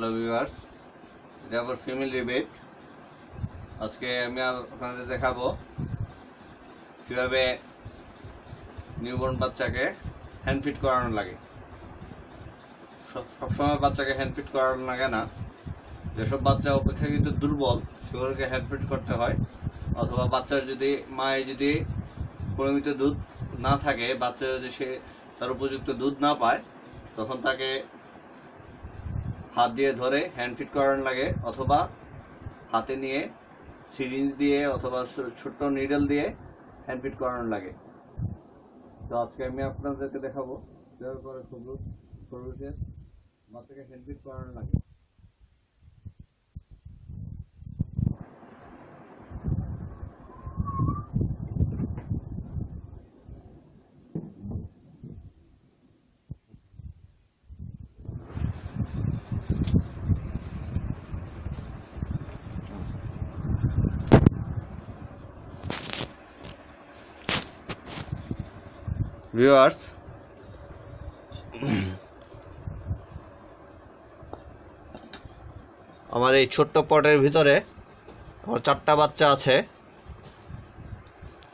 Hello viewers, এটা আবার family bed. আজকে আমি আপনাদের দেখাবো কিভাবে নিউবর্ন বাচ্চাকে হ্যান্ড ফিট করানো লাগে। সবসময় বাচ্চাকে হ্যান্ড ফিট করানো লাগে না। যেসব বাচ্চা অপেক্ষাকৃত দুর্বল সেগুলোকে হ্যান্ড ফিট করতে হয়, অথবা বাচ্চার যদি মায়ের যদি পরিমিত দুধ না থাকে, বাচ্চা যদি সে তার উপযুক্ত দুধ না পায়, তখন তাকে হাত দিয়ে ধরে হ্যান্ড ফিট করানো লাগে, অথবা হাতে নিয়ে সিরিঞ্জ দিয়ে অথবা ছোট্ট নিডল দিয়ে হ্যান্ড ফিট করানো লাগে। তো আজকে আমি আপনাদেরকে দেখাবো কিভাবে করে খরগোশের বাচ্চাকে হ্যান্ড ফিট করানো লাগে। ভিউয়ার্স, আমার এই ছোট্ট পটের ভিতরে আমার 4টা বাচ্চা আছে।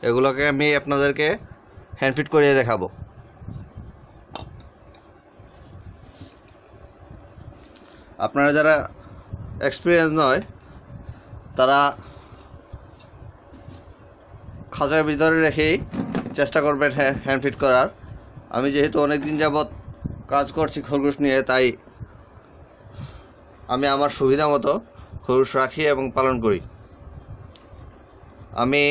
এগুলোকে আমি আপনাদেরকে হ্যান্ড ফিট করিয়ে দেখাবো। আপনারা যারা এক্সপিরিয়েন্স নয় তারা খাঁচার ভিতরে রেখেই চেষ্টা করবেন হ্যান্ড ফিট করার। আমি যেহেতু অনেক দিন যাবৎ কাজ করছি খরগোশ নিয়ে, তাই আমি আমার সুবিধা মতো খরগোশ রাখি এবং পালন করি। আমি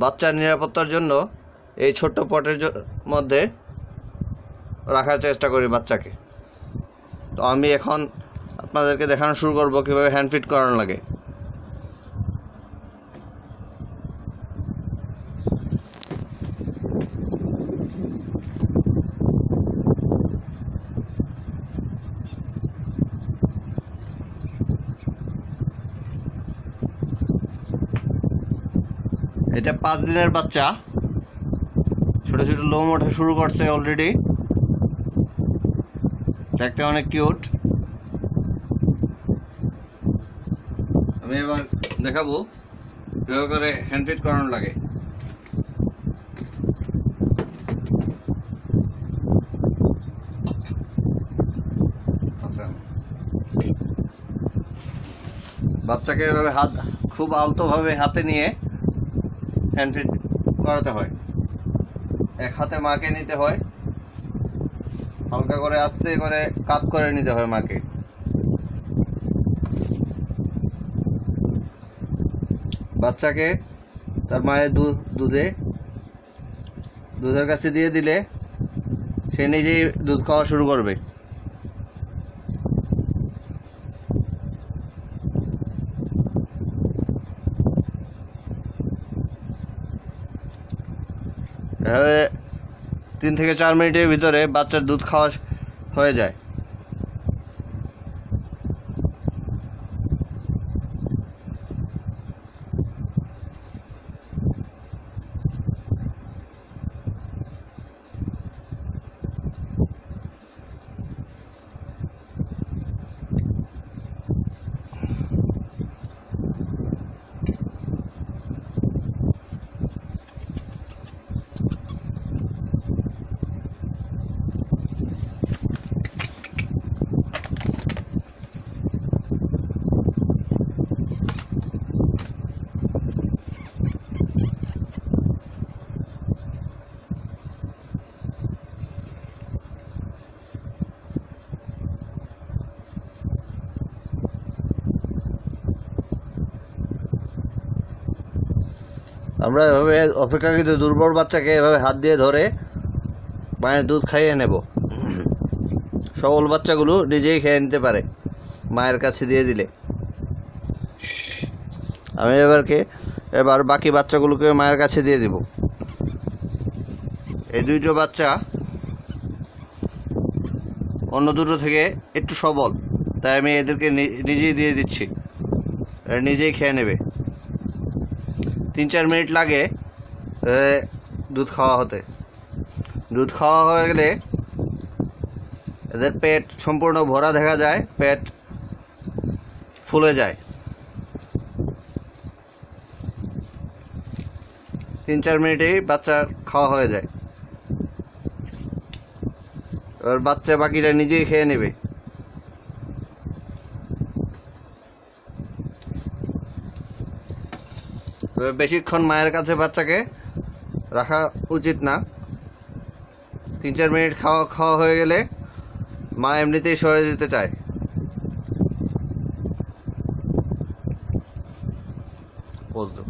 বাচ্চার নিরাপত্তার জন্য এই ছোট্ট পটের মধ্যে রাখার চেষ্টা করি বাচ্চাকে। তো আমি এখন আপনাদেরকে দেখানো শুরু করব কীভাবে হ্যান্ড ফিট করানো লাগে। এটা 5 দিনের বাচ্চা, ছোট ছোট লোম ওঠা শুরু করছে অলরেডি, দেখতে অনেক কিউট। আমি এবার দেখাবো কিভাবে করে হ্যান্ড ফিট করানো লাগে। বাচ্চাকে এভাবে খুব আলতোভাবে হাতে নিয়ে হ্যান্ড ফিট করাতে হয়। এক হাতে মাকে নিতে হয়, হালকা করে আস্তে করে কাত করে নিতে হয় মাকে। বাচ্চাকে তার মায়ের দুধের কাছে দিয়ে দিলে সে নিজেই দুধ খাওয়া শুরু করবে। এভাবে 3 থেকে 4 মিনিটের ভিতরে বাচ্চার দুধ খাওয়া হয়ে যায়। আমরা এভাবে অপেক্ষাকৃত দুর্বল বাচ্চাকে এভাবে হাত দিয়ে ধরে মায়ের দুধ খাইয়ে নেব। সবল বাচ্চাগুলো নিজেই খেয়ে নিতে পারে মায়ের কাছে দিয়ে দিলে। আমি এবার বাকি বাচ্চাগুলোকে মায়ের কাছে দিয়ে দিব। এই 2টো বাচ্চা অন্য 2টো থেকে একটু সবল, তাই আমি এদেরকে নিজেই দিয়ে দিচ্ছি, নিজেই খেয়ে নেবে। 3-4 মিনিট লাগে দুধ খাওয়া হতে। দুধ খাওয়া হয়ে গেলে এদের পেট সম্পূর্ণ ভরা দেখা যায়, পেট ফুলে যায়। 3-4 মিনিটেই বাচ্চার খাওয়া হয়ে যায়। এবার বাচ্চা বাকিটা নিজেই খেয়ে নেবে। বেশিক্ষণ মায়ের কাছে বাচ্চাকে রাখা উচিত না। 3-4 মিনিট খাওয়া হয়ে গেলে মা এমনিতেই সরে যেতে চায়। বলতো